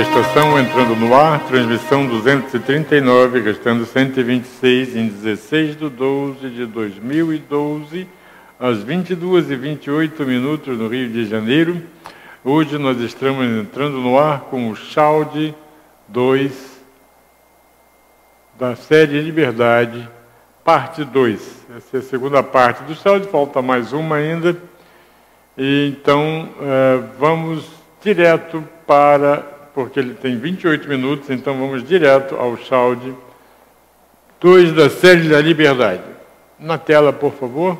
estação entrando no ar, transmissão 239, gastando 126 em 16/12/2012, às 22h28 no Rio de Janeiro. Hoje nós estamos entrando no ar com o Chalde 2 da série Liberdade, parte 2. Essa é a segunda parte do Chalde, falta mais uma ainda. E então, vamos direto porque ele tem 28 minutos, então vamos direto ao Chalde 2 da série da Liberdade. Na tela, por favor.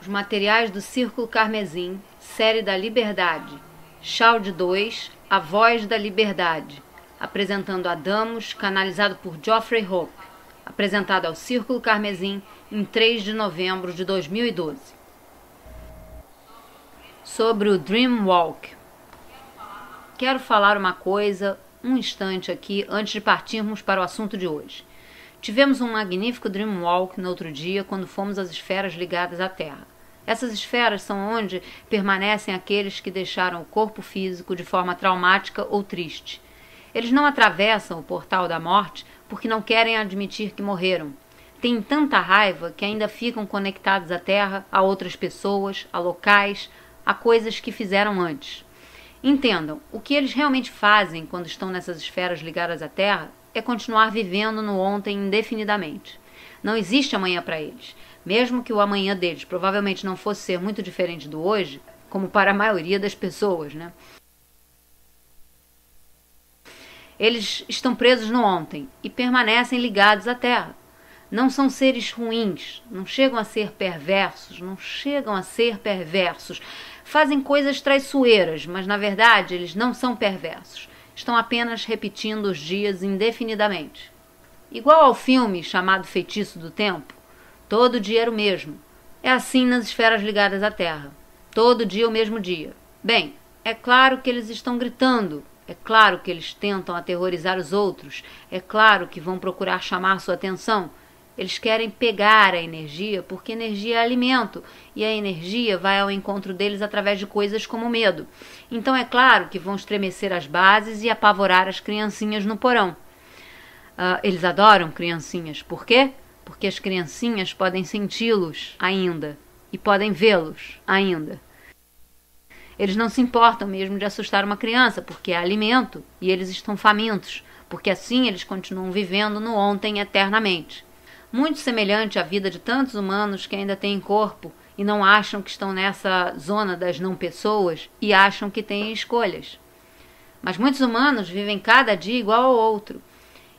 Os materiais do Círculo Carmesim, série da Liberdade, Chalde 2, A Voz da Liberdade, apresentando Adamos, canalizado por Geoffrey Hope, apresentado ao Círculo Carmesim em 3 de novembro de 2012. Sobre o Dream Walk. Quero falar uma coisa, um instante aqui, antes de partirmos para o assunto de hoje. Tivemos um magnífico Dream Walk no outro dia, quando fomos às esferas ligadas à Terra. Essas esferas são onde permanecem aqueles que deixaram o corpo físico de forma traumática ou triste. Eles não atravessam o portal da morte porque não querem admitir que morreram. Têm tanta raiva que ainda ficam conectados à Terra, a outras pessoas, a locais, a coisas que fizeram antes. Entendam, o que eles realmente fazem quando estão nessas esferas ligadas à Terra é continuar vivendo no ontem indefinidamente. Não existe amanhã para eles. Mesmo que o amanhã deles provavelmente não fosse ser muito diferente do hoje, como para a maioria das pessoas, né? Eles estão presos no ontem e permanecem ligados à Terra. Não são seres ruins, não chegam a ser perversos, Fazem coisas traiçoeiras, mas na verdade eles não são perversos. Estão apenas repetindo os dias indefinidamente. Igual ao filme chamado Feitiço do Tempo, todo dia era o mesmo. É assim nas esferas ligadas à Terra. Todo dia o mesmo dia. Bem, é claro que eles estão gritando. É claro que eles tentam aterrorizar os outros. É claro que vão procurar chamar sua atenção. Eles querem pegar a energia porque energia é alimento. E a energia vai ao encontro deles através de coisas como medo. Então é claro que vão estremecer as bases e apavorar as criancinhas no porão. Eles adoram criancinhas. Por quê? Porque as criancinhas podem senti-los ainda e podem vê-los ainda. Eles não se importam mesmo de assustar uma criança, porque é alimento e eles estão famintos, porque assim eles continuam vivendo no ontem eternamente. Muito semelhante à vida de tantos humanos que ainda têm corpo e não acham que estão nessa zona das não-pessoas e acham que têm escolhas. Mas muitos humanos vivem cada dia igual ao outro.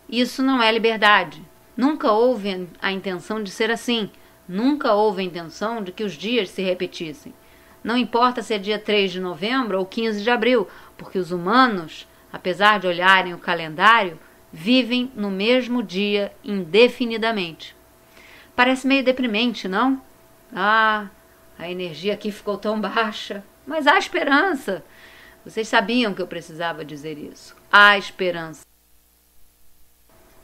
Isso não é liberdade. Nunca houve a intenção de ser assim. Nunca houve a intenção de que os dias se repetissem. Não importa se é dia 3 de novembro ou 15 de abril, porque os humanos, apesar de olharem o calendário, vivem no mesmo dia indefinidamente. Parece meio deprimente, não? A energia aqui ficou tão baixa. Mas há esperança. Vocês sabiam que eu precisava dizer isso. Há esperança.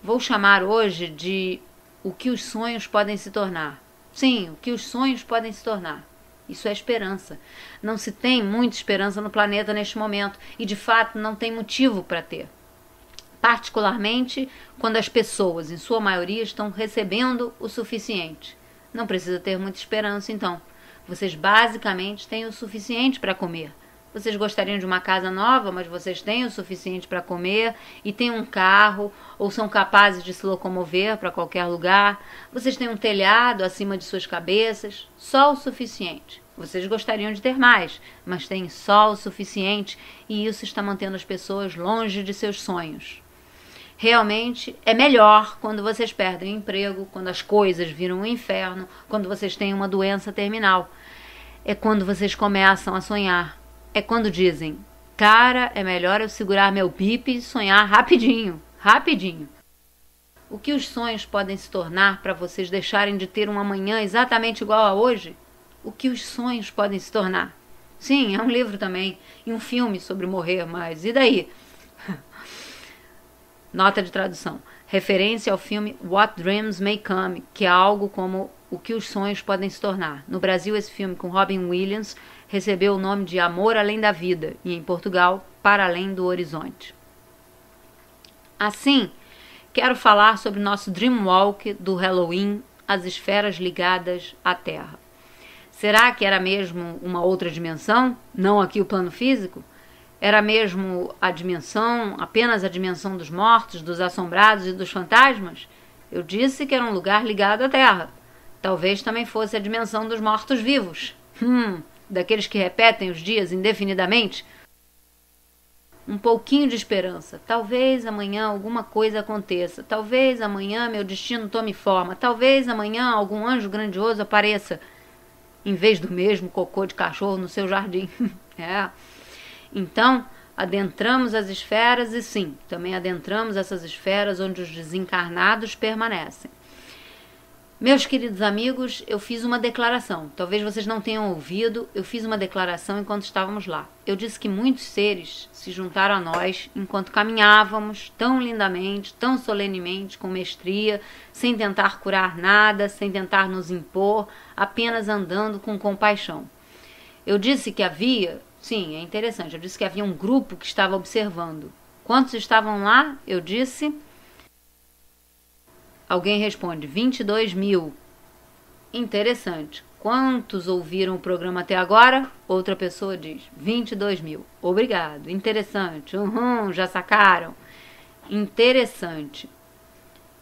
Vou chamar hoje de o que os sonhos podem se tornar. Sim, o que os sonhos podem se tornar. Isso é esperança. Não se tem muita esperança no planeta neste momento e, de fato, não tem motivo para ter. Particularmente quando as pessoas, em sua maioria, estão recebendo o suficiente. Não precisa ter muita esperança, então. Vocês basicamente têm o suficiente para comer. Vocês gostariam de uma casa nova, mas vocês têm o suficiente para comer e têm um carro ou são capazes de se locomover para qualquer lugar. Vocês têm um telhado acima de suas cabeças, só o suficiente. Vocês gostariam de ter mais, mas têm só o suficiente e isso está mantendo as pessoas longe de seus sonhos. Realmente é melhor quando vocês perdem o emprego, quando as coisas viram um inferno, quando vocês têm uma doença terminal. É quando vocês começam a sonhar. É quando dizem, cara, é melhor eu segurar meu pipe e sonhar rapidinho, rapidinho. O que os sonhos podem se tornar para vocês deixarem de ter um amanhã exatamente igual a hoje? O que os sonhos podem se tornar? Sim, é um livro também, e um filme sobre morrer, mas e daí? Nota de tradução. Referência ao filme What Dreams May Come, que é algo como o que os sonhos podem se tornar. No Brasil, esse filme com Robin Williams recebeu o nome de Amor Além da Vida e em Portugal, Para Além do Horizonte. Assim, quero falar sobre o nosso Dream Walk do Halloween, as esferas ligadas à Terra. Será que era mesmo uma outra dimensão? Não aqui o plano físico? Era mesmo a dimensão, apenas a dimensão dos mortos, dos assombrados e dos fantasmas? Eu disse que era um lugar ligado à Terra. Talvez também fosse a dimensão dos mortos-vivos. Daqueles que repetem os dias indefinidamente. Um pouquinho de esperança. Talvez amanhã alguma coisa aconteça. Talvez amanhã meu destino tome forma. Talvez amanhã algum anjo grandioso apareça, em vez do mesmo cocô de cachorro no seu jardim. Então, adentramos as esferas e sim, também adentramos essas esferas onde os desencarnados permanecem. Meus queridos amigos, eu fiz uma declaração. Talvez vocês não tenham ouvido, eu fiz uma declaração enquanto estávamos lá. Eu disse que muitos seres se juntaram a nós enquanto caminhávamos tão lindamente, tão solenemente, com mestria, sem tentar curar nada, sem tentar nos impor, apenas andando com compaixão. Eu disse que havia, sim, é interessante, eu disse que havia um grupo que estava observando. Quantos estavam lá? Eu disse... Alguém responde, 22 mil. Interessante. Quantos ouviram o programa até agora? Outra pessoa diz, 22 mil. Obrigado. Interessante. Já sacaram? Interessante.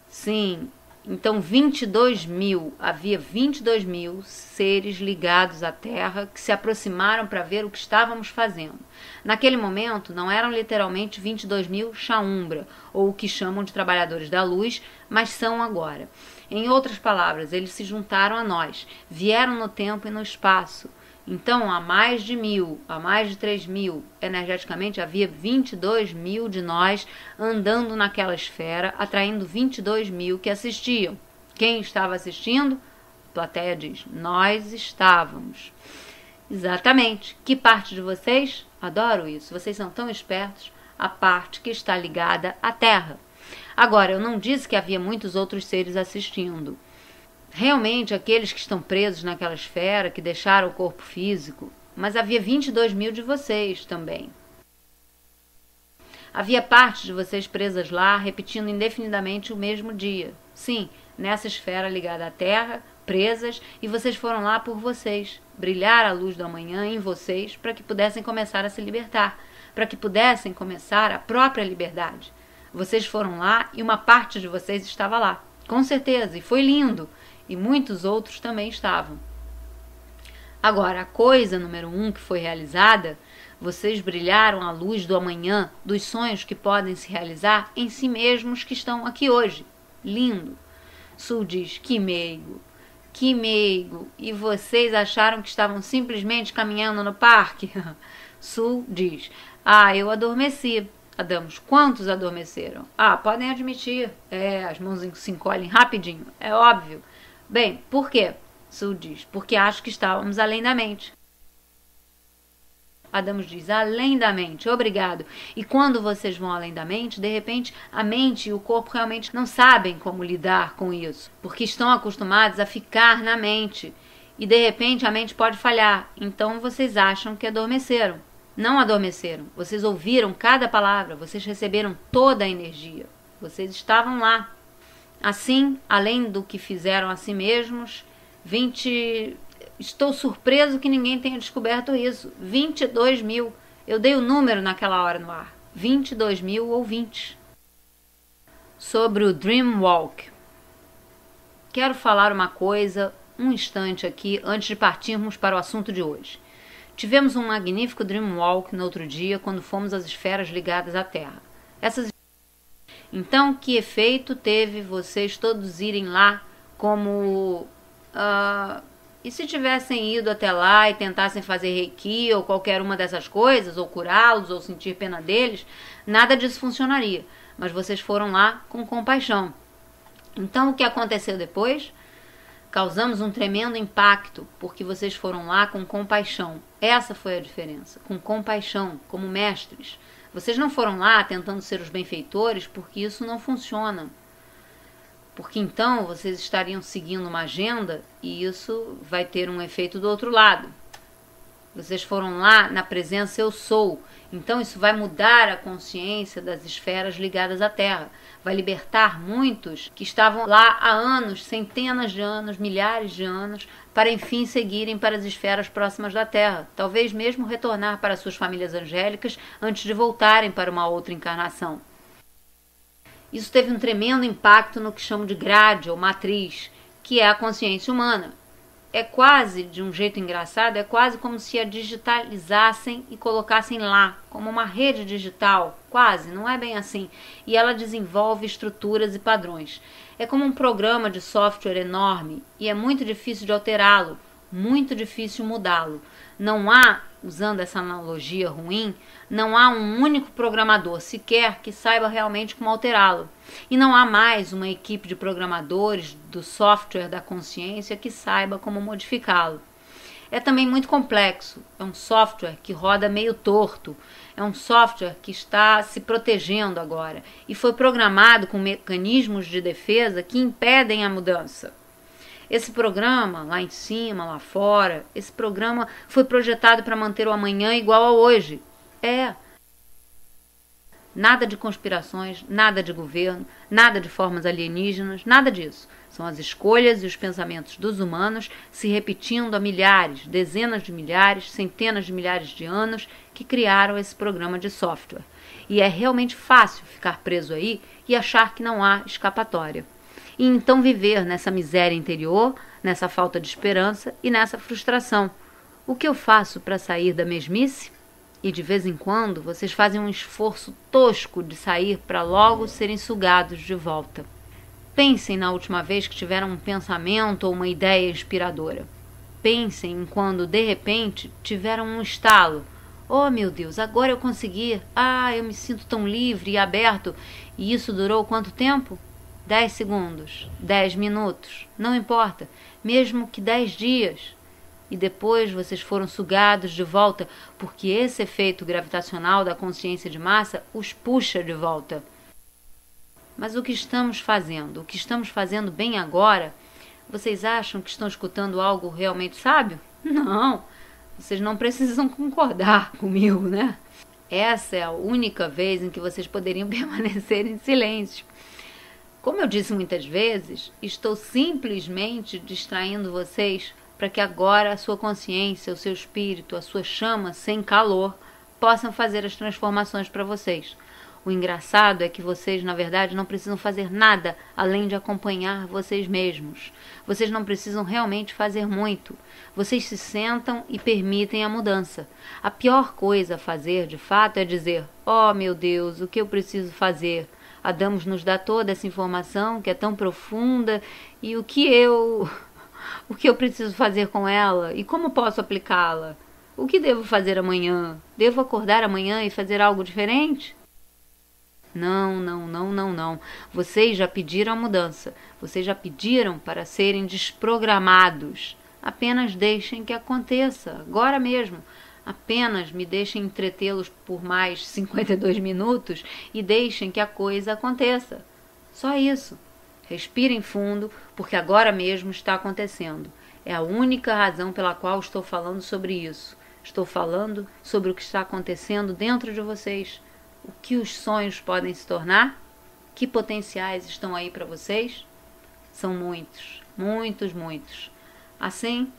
Sim. Então, 22 mil. Havia 22 mil seres ligados à Terra que se aproximaram para ver o que estávamos fazendo. Naquele momento, não eram literalmente 22 mil Shaumbra, ou o que chamam de trabalhadores da luz, mas são agora. Em outras palavras, eles se juntaram a nós, vieram no tempo e no espaço. Então, há mais de 1000, há mais de 3000, energeticamente havia 22 mil de nós andando naquela esfera, atraindo 22 mil que assistiam. Quem estava assistindo? A plateia diz, nós estávamos. Exatamente. Que parte de vocês? Adoro isso. Vocês são tão espertos. A parte que está ligada à Terra. Agora, eu não disse que havia muitos outros seres assistindo. Realmente, aqueles que estão presos naquela esfera, que deixaram o corpo físico, mas havia 22 mil de vocês também. Havia partes de vocês presas lá, repetindo indefinidamente o mesmo dia. Sim, nessa esfera ligada à Terra, presas, e vocês foram lá por vocês, brilhar a luz do amanhã em vocês para que pudessem começar a se libertar, para que pudessem começar a própria liberdade. Vocês foram lá e uma parte de vocês estava lá, com certeza, e foi lindo, e muitos outros também estavam. Agora, a coisa número 1 que foi realizada, vocês brilharam a luz do amanhã, dos sonhos que podem se realizar em si mesmos que estão aqui hoje. Lindo. Sul diz, que meigo, e vocês acharam que estavam simplesmente caminhando no parque? Sul diz, eu adormeci. Adamos, quantos adormeceram? Podem admitir. As mãos se encolhem rapidinho, é óbvio. Bem, por quê? Sul diz, porque acho que estávamos além da mente. Adamos diz, além da mente, obrigado. E quando vocês vão além da mente, de repente a mente e o corpo realmente não sabem como lidar com isso, porque estão acostumados a ficar na mente. E de repente a mente pode falhar, então vocês acham que adormeceram. Não adormeceram, vocês ouviram cada palavra, vocês receberam toda a energia, vocês estavam lá. Assim, além do que fizeram a si mesmos, estou surpreso que ninguém tenha descoberto isso. 22 mil. Eu dei o número naquela hora no ar. 22 mil ouvintes. Sobre o Dream Walk. Quero falar uma coisa, um instante aqui, antes de partirmos para o assunto de hoje. Tivemos um magnífico Dream Walk no outro dia, quando fomos às esferas ligadas à Terra. Então, que efeito teve vocês todos irem lá como... E se tivessem ido até lá e tentassem fazer reiki ou qualquer uma dessas coisas, ou curá-los, ou sentir pena deles, nada disso funcionaria. Mas vocês foram lá com compaixão. Então, o que aconteceu depois? Causamos um tremendo impacto, porque vocês foram lá com compaixão. Essa foi a diferença, com compaixão, como mestres. Vocês não foram lá tentando ser os benfeitores, porque isso não funciona. porque então vocês estariam seguindo uma agenda e isso vai ter um efeito do outro lado. Vocês foram lá na presença eu sou, então isso vai mudar a consciência das esferas ligadas à Terra, vai libertar muitos que estavam lá há anos, centenas de anos, milhares de anos, para enfim seguirem para as esferas próximas da Terra, talvez mesmo retornar para suas famílias angélicas antes de voltarem para uma outra encarnação. Isso teve um tremendo impacto no que chamo de grade ou matriz, que é a consciência humana. É quase, de um jeito engraçado, é quase como se a digitalizassem e colocassem lá, como uma rede digital, quase, não é bem assim, e ela desenvolve estruturas e padrões. É como um programa de software enorme e é muito difícil de alterá-lo, muito difícil mudá-lo. Não há, usando essa analogia ruim, não há um único programador sequer que saiba realmente como alterá-lo. E não há mais uma equipe de programadores do software da consciência que saiba como modificá-lo. É também muito complexo. É um software que roda meio torto. É um software que está se protegendo agora e foi programado com mecanismos de defesa que impedem a mudança. Esse programa, lá em cima, lá fora, esse programa foi projetado para manter o amanhã igual ao hoje. Nada de conspirações, nada de governo, nada de formas alienígenas, nada disso. São as escolhas e os pensamentos dos humanos se repetindo há milhares, dezenas de milhares, centenas de milhares de anos que criaram esse programa de software. E é realmente fácil ficar preso aí e achar que não há escapatória. E então viver nessa miséria interior, nessa falta de esperança e nessa frustração. O que eu faço para sair da mesmice? E de vez em quando vocês fazem um esforço tosco de sair para logo serem sugados de volta. Pensem na última vez que tiveram um pensamento ou uma ideia inspiradora. Pensem em quando, de repente, tiveram um estalo. Oh, meu Deus, agora eu consegui. Eu me sinto tão livre e aberto. E isso durou quanto tempo? 10 segundos, 10 minutos, não importa, mesmo que 10 dias. E depois vocês foram sugados de volta, porque esse efeito gravitacional da consciência de massa os puxa de volta. Mas o que estamos fazendo? O que estamos fazendo bem agora? Vocês acham que estão escutando algo realmente sábio? Não, vocês não precisam concordar comigo, né? Essa é a única vez em que vocês poderiam permanecer em silêncio. Como eu disse muitas vezes, estou simplesmente distraindo vocês para que agora a sua consciência, o seu espírito, a sua chama sem calor possam fazer as transformações para vocês. O engraçado é que vocês, na verdade, não precisam fazer nada além de acompanhar vocês mesmos. Vocês não precisam realmente fazer muito. Vocês se sentam e permitem a mudança. A pior coisa a fazer, de fato, é dizer: oh, meu Deus, o que eu preciso fazer? Adamos nos dá toda essa informação que é tão profunda e o que eu preciso fazer com ela e como posso aplicá-la? O que devo fazer amanhã? Devo acordar amanhã e fazer algo diferente? Não. Vocês já pediram a mudança. Vocês já pediram para serem desprogramados. Apenas deixem que aconteça, agora mesmo. Apenas me deixem entretê-los por mais 52 minutos e deixem que a coisa aconteça. Só isso. Respirem fundo, porque agora mesmo está acontecendo. É a única razão pela qual estou falando sobre isso. Estou falando sobre o que está acontecendo dentro de vocês. O que os sonhos podem se tornar? Que potenciais estão aí para vocês? São muitos, muitos, muitos. Assim,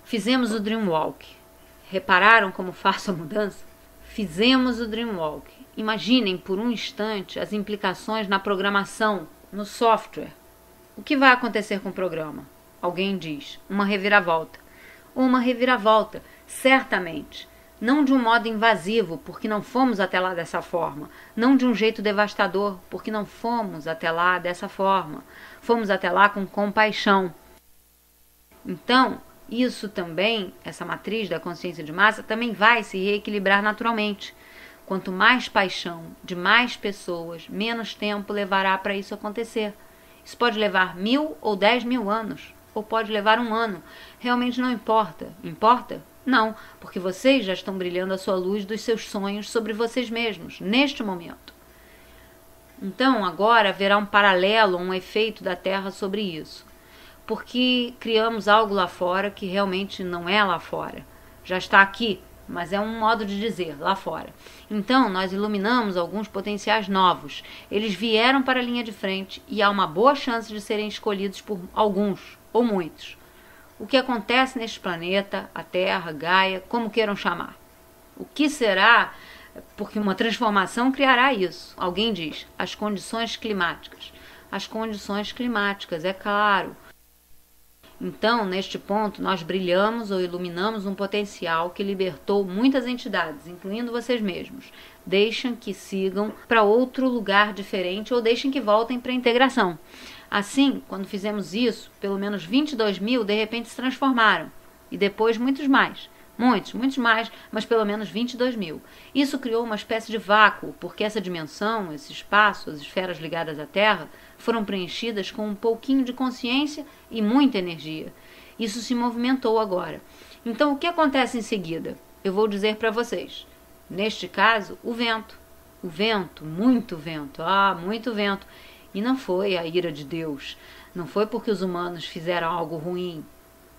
fizemos o Dream Walk. Repararam como faço a mudança? Fizemos o Dream Walk. Imaginem por um instante as implicações na programação, no software. O que vai acontecer com o programa? Alguém diz, uma reviravolta. Uma reviravolta, certamente. Não de um modo invasivo, porque não fomos até lá dessa forma. Não de um jeito devastador, porque não fomos até lá dessa forma. Fomos até lá com compaixão. Então, isso também, essa matriz da consciência de massa, também vai se reequilibrar naturalmente. Quanto mais paixão de mais pessoas, menos tempo levará para isso acontecer. Isso pode levar 1000 ou 10.000 anos, ou pode levar 1 ano. Realmente não importa. Importa? Não, porque vocês já estão brilhando a sua luz dos seus sonhos sobre vocês mesmos, neste momento. Então, agora haverá um paralelo, um efeito da Terra sobre isso. Porque criamos algo lá fora que realmente não é lá fora. Já está aqui, mas é um modo de dizer, lá fora. Então, nós iluminamos alguns potenciais novos. Eles vieram para a linha de frente e há uma boa chance de serem escolhidos por alguns, ou muitos. O que acontece neste planeta, a Terra, Gaia, como queiram chamar. O que será? Porque uma transformação criará isso. Alguém diz, as condições climáticas. As condições climáticas, é claro. Então, neste ponto, nós brilhamos ou iluminamos um potencial que libertou muitas entidades, incluindo vocês mesmos. Deixem que sigam para outro lugar diferente ou deixem que voltem para a integração. Assim, quando fizemos isso, pelo menos 22 mil de repente se transformaram. E depois muitos mais. Muitos mais, mas pelo menos 22 mil. Isso criou uma espécie de vácuo, porque essa dimensão, esse espaço, as esferas ligadas à Terra, foram preenchidas com um pouquinho de consciência e muita energia. Isso se movimentou agora. Então, o que acontece em seguida? Eu vou dizer para vocês. Neste caso, o vento. O vento, muito vento. Muito vento. E não foi a ira de Deus. Não foi porque os humanos fizeram algo ruim.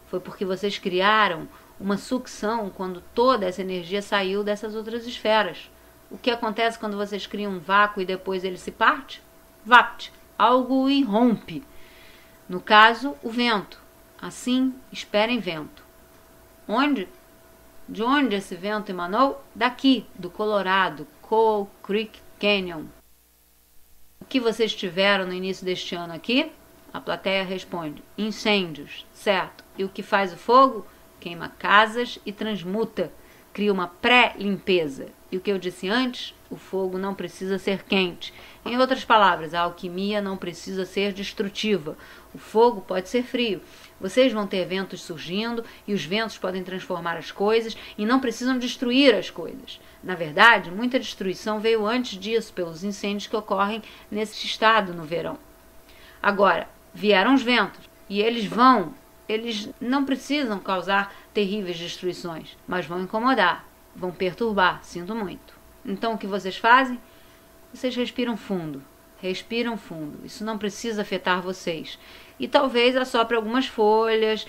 Foi porque vocês criaram uma sucção quando toda essa energia saiu dessas outras esferas. O que acontece quando vocês criam um vácuo e depois ele se parte? Vapt, algo irrompe. No caso, o vento. Assim, esperem vento. Onde? De onde esse vento emanou? Daqui, do Colorado, Coal Creek Canyon. O que vocês tiveram no início deste ano aqui? A plateia responde, incêndios, certo. E o que faz o fogo? Queima casas e transmuta, cria uma pré-limpeza. E o que eu disse antes, o fogo não precisa ser quente. Em outras palavras, a alquimia não precisa ser destrutiva. O fogo pode ser frio. Vocês vão ter ventos surgindo e os ventos podem transformar as coisas e não precisam destruir as coisas. Na verdade, muita destruição veio antes disso pelos incêndios que ocorrem nesse estado no verão. Agora, vieram os ventos e eles não precisam causar terríveis destruições, mas vão incomodar, vão perturbar, sinto muito. Então o que vocês fazem? Vocês respiram fundo, isso não precisa afetar vocês. E talvez assopre algumas folhas,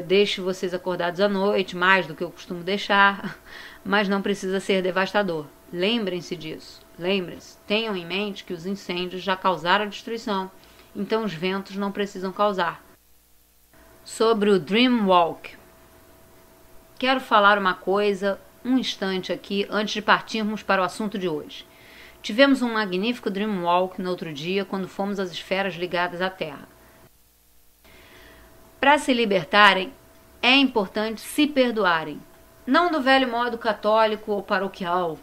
deixe vocês acordados à noite, mais do que eu costumo deixar, mas não precisa ser devastador. Lembrem-se disso, lembrem-se, tenham em mente que os incêndios já causaram a destruição, então os ventos não precisam causar. Sobre o Dream Walk. Quero falar uma coisa, um instante aqui, antes de partirmos para o assunto de hoje. Tivemos um magnífico Dream Walk no outro dia, quando fomos às esferas ligadas à Terra. Para se libertarem, é importante se perdoarem. Não do velho modo católico ou paroquial.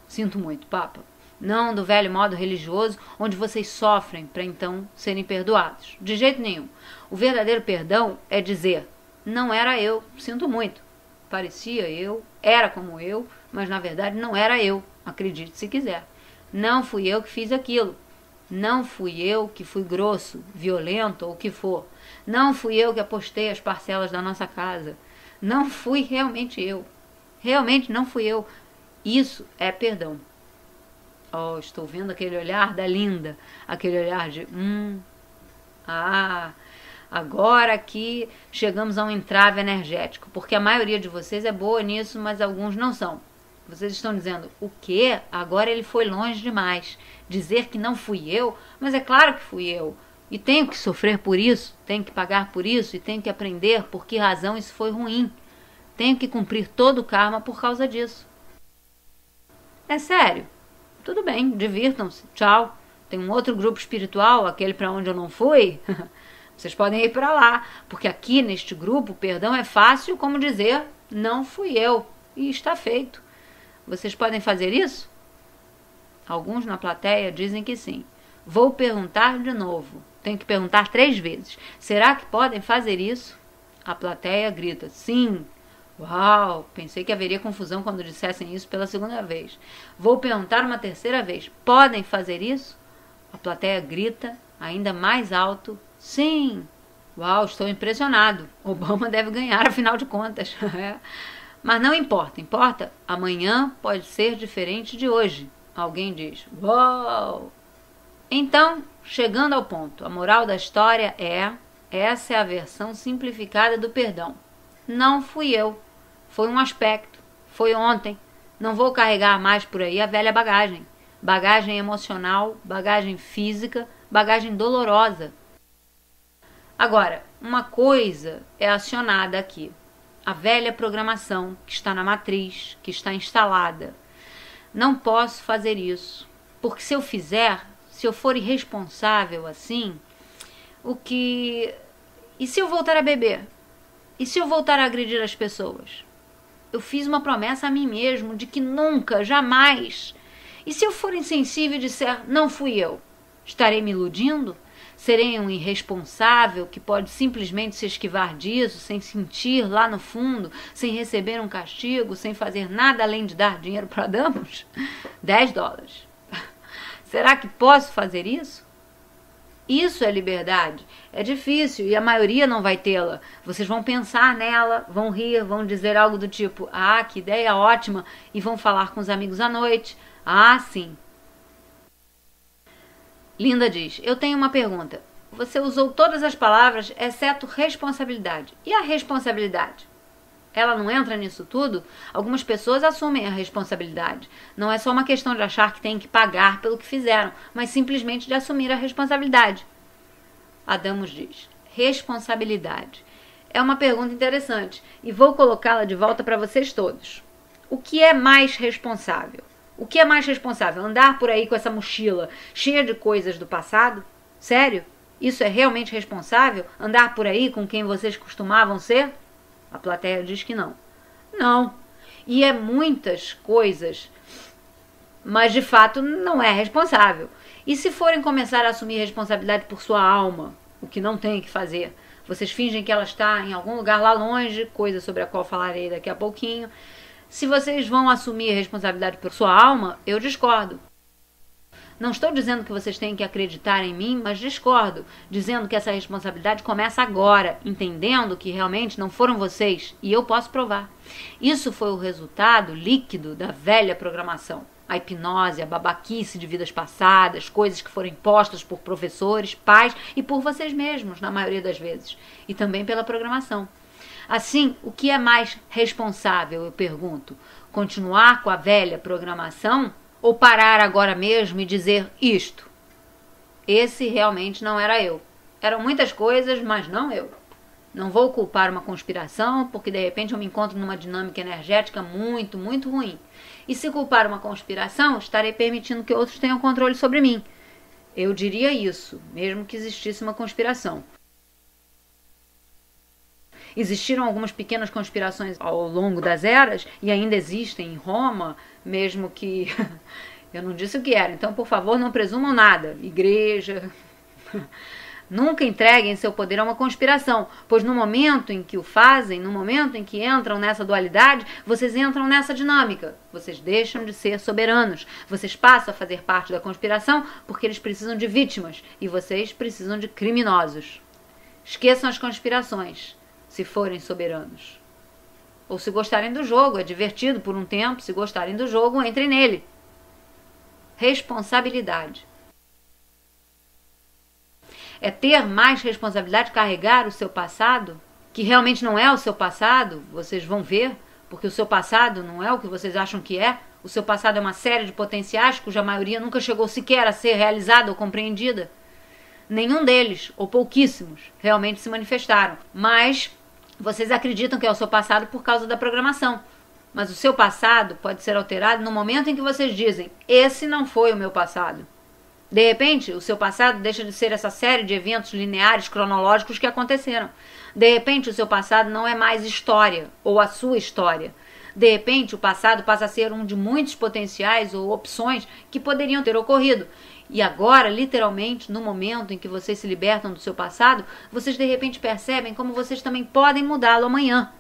Sinto muito, Papa. Não do velho modo religioso, onde vocês sofrem para então serem perdoados. De jeito nenhum. O verdadeiro perdão é dizer, não era eu, sinto muito. Parecia eu, era como eu, mas na verdade não era eu, acredite se quiser. Não fui eu que fiz aquilo. Não fui eu que fui grosso, violento ou o que for. Não fui eu que apostei as parcelas da nossa casa. Não fui realmente eu. Realmente não fui eu. Isso é perdão. Oh, estou vendo aquele olhar da Linda, aquele olhar de agora aqui chegamos a um entrave energético, porque a maioria de vocês é boa nisso, mas alguns não são. Vocês estão dizendo, o quê? Agora ele foi longe demais. Dizer que não fui eu, mas é claro que fui eu. E tenho que sofrer por isso, tenho que pagar por isso, e tenho que aprender por que razão isso foi ruim. Tenho que cumprir todo o karma por causa disso. É sério. Tudo bem, divirtam-se, tchau. Tem um outro grupo espiritual, aquele para onde eu não fui. Vocês podem ir para lá, porque aqui neste grupo, perdão é fácil como dizer, não fui eu, e está feito. Vocês podem fazer isso? Alguns na plateia dizem que sim. Vou perguntar de novo. Tenho que perguntar 3 vezes. Será que podem fazer isso? A plateia grita, sim. Uau, pensei que haveria confusão quando dissessem isso pela 2ª vez. Vou perguntar uma 3ª vez. Podem fazer isso? A plateia grita ainda mais alto. Sim. Uau, estou impressionado. Obama deve ganhar, afinal de contas. Mas não importa, importa. Amanhã pode ser diferente de hoje. Alguém diz, uau. Então, chegando ao ponto, a moral da história essa é a versão simplificada do perdão. Não fui eu, foi um aspecto, foi ontem. Não vou carregar mais por aí a velha bagagem. Bagagem emocional, bagagem física, bagagem dolorosa. Agora, uma coisa é acionada aqui. A velha programação que está na matriz, que está instalada. Não posso fazer isso, porque se eu fizer, se eu for irresponsável assim, E se eu voltar a beber? E se eu voltar a agredir as pessoas? Eu fiz uma promessa a mim mesmo de que nunca, jamais. E se eu for insensível e disser, não fui eu? Estarei me iludindo? Serei um irresponsável que pode simplesmente se esquivar disso, sem sentir lá no fundo, sem receber um castigo, sem fazer nada além de dar dinheiro para damos? $10. Será que posso fazer isso? Isso é liberdade. É difícil e a maioria não vai tê-la. Vocês vão pensar nela, vão rir, vão dizer algo do tipo, ah, que ideia ótima, e vão falar com os amigos à noite. Ah, sim. Linda diz, eu tenho uma pergunta. Você usou todas as palavras, exceto responsabilidade. E a responsabilidade? Ela não entra nisso tudo? Algumas pessoas assumem a responsabilidade. Não é só uma questão de achar que tem que pagar pelo que fizeram, mas simplesmente de assumir a responsabilidade. Adamos diz, responsabilidade. É uma pergunta interessante e vou colocá-la de volta para vocês todos. O que é mais responsável? O que é mais responsável? Andar por aí com essa mochila cheia de coisas do passado? Sério? Isso é realmente responsável? Andar por aí com quem vocês costumavam ser? A plateia diz que não. Não. E é muitas coisas, mas de fato não é responsável. E se forem começar a assumir responsabilidade por sua alma, o que não tem que fazer, vocês fingem que ela está em algum lugar lá longe, coisa sobre a qual falarei daqui a pouquinho. Se vocês vão assumir responsabilidade por sua alma, eu discordo. Não estou dizendo que vocês têm que acreditar em mim, mas discordo, dizendo que essa responsabilidade começa agora, entendendo que realmente não foram vocês, e eu posso provar. Isso foi o resultado líquido da velha programação. A hipnose, a babaquice de vidas passadas, coisas que foram impostas por professores, pais e por vocês mesmos, na maioria das vezes, e também pela programação. Assim, o que é mais responsável, eu pergunto? Continuar com a velha programação ou parar agora mesmo e dizer isto? Esse realmente não era eu. Eram muitas coisas, mas não eu. Não vou culpar uma conspiração, porque de repente eu me encontro numa dinâmica energética muito, muito ruim. E se culpar uma conspiração, estarei permitindo que outros tenham controle sobre mim. Eu diria isso, mesmo que existisse uma conspiração. Existiram algumas pequenas conspirações ao longo das eras, e ainda existem em Roma, mesmo que eu não disse o que era. Então, por favor, não presumam nada. Igreja. Nunca entreguem seu poder a uma conspiração, pois no momento em que o fazem, no momento em que entram nessa dualidade, vocês entram nessa dinâmica. Vocês deixam de ser soberanos. Vocês passam a fazer parte da conspiração porque eles precisam de vítimas e vocês precisam de criminosos. Esqueçam as conspirações, se forem soberanos. Ou se gostarem do jogo, é divertido por um tempo. Se gostarem do jogo, entrem nele. Responsabilidade. É ter mais responsabilidade, carregar o seu passado, que realmente não é o seu passado, vocês vão ver, porque o seu passado não é o que vocês acham que é. O seu passado é uma série de potenciais cuja maioria nunca chegou sequer a ser realizada ou compreendida. Nenhum deles, ou pouquíssimos, realmente se manifestaram. Mas vocês acreditam que é o seu passado por causa da programação. Mas o seu passado pode ser alterado no momento em que vocês dizem, esse não foi o meu passado. De repente, o seu passado deixa de ser essa série de eventos lineares, cronológicos que aconteceram. De repente, o seu passado não é mais história, ou a sua história. De repente, o passado passa a ser um de muitos potenciais ou opções que poderiam ter ocorrido. E agora, literalmente, no momento em que vocês se libertam do seu passado, vocês de repente percebem como vocês também podem mudá-lo amanhã.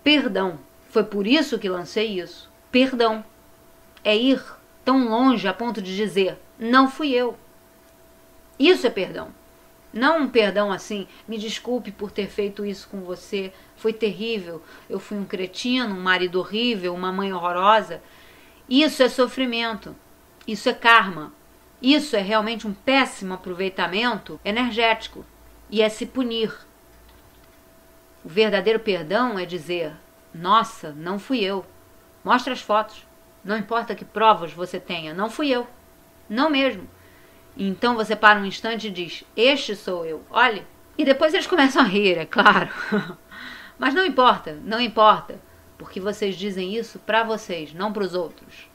Perdão. Foi por isso que lancei isso. Perdão. É ir tão longe a ponto de dizer, não fui eu. Isso é perdão. Não um perdão assim, me desculpe por ter feito isso com você, foi terrível, eu fui um cretino, um marido horrível, uma mãe horrorosa. Isso é sofrimento, isso é karma. Isso é realmente um péssimo aproveitamento energético e é se punir. O verdadeiro perdão é dizer: nossa, não fui eu. Mostra as fotos. Não importa que provas você tenha, não fui eu. Não mesmo. E então você para um instante e diz: este sou eu, olhe. E depois eles começam a rir, é claro. Mas não importa, não importa. Porque vocês dizem isso para vocês, não para os outros.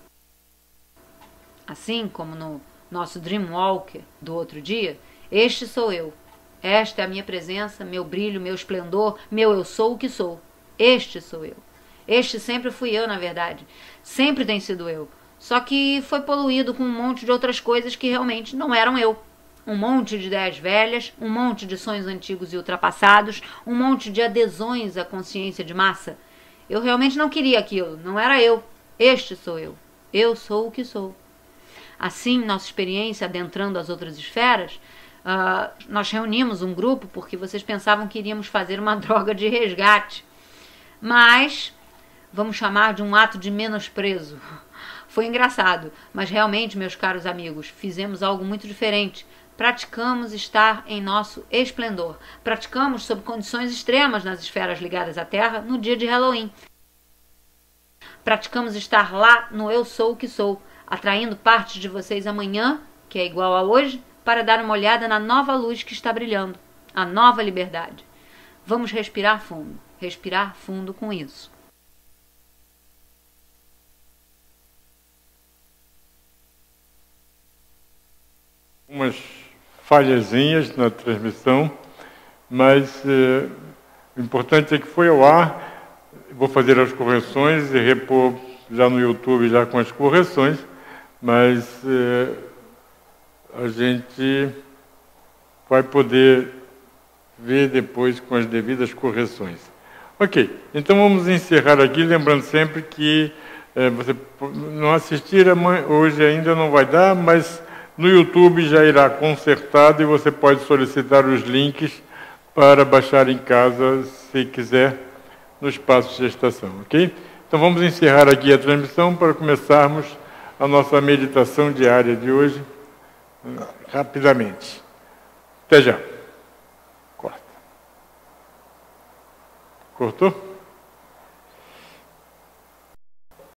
Assim como no nosso Dreamwalker do outro dia, este sou eu. Esta é a minha presença, meu brilho, meu esplendor, meu eu sou o que sou. Este sou eu. Este sempre fui eu, na verdade. Sempre tem sido eu. Só que foi poluído com um monte de outras coisas que realmente não eram eu. Um monte de ideias velhas, um monte de sonhos antigos e ultrapassados, um monte de adesões à consciência de massa. Eu realmente não queria aquilo, não era eu. Este sou eu. Eu sou o que sou. Assim, nossa experiência adentrando as outras esferas, nós reunimos um grupo porque vocês pensavam que iríamos fazer uma droga de resgate. Mas vamos chamar de um ato de menosprezo. Foi engraçado, mas realmente, meus caros amigos, fizemos algo muito diferente. Praticamos estar em nosso esplendor. Praticamos sob condições extremas nas esferas ligadas à Terra no dia de Halloween. Praticamos estar lá no Eu Sou o que Sou, atraindo partes de vocês amanhã, que é igual a hoje, para dar uma olhada na nova luz que está brilhando, a nova liberdade. Vamos respirar fundo com isso. Umas falhazinhas na transmissão, mas o importante é que foi ao ar. Vou fazer as correções e repor já no YouTube já com as correções, mas a gente vai poder ver depois com as devidas correções. Ok, então vamos encerrar aqui, lembrando sempre que você não assistir hoje ainda não vai dar, mas no YouTube já irá consertado e você pode solicitar os links para baixar em casa, se quiser, no espaço de gestação, ok? Então vamos encerrar aqui a transmissão para começarmos a nossa meditação diária de hoje, rapidamente. Até já. Corta. Cortou?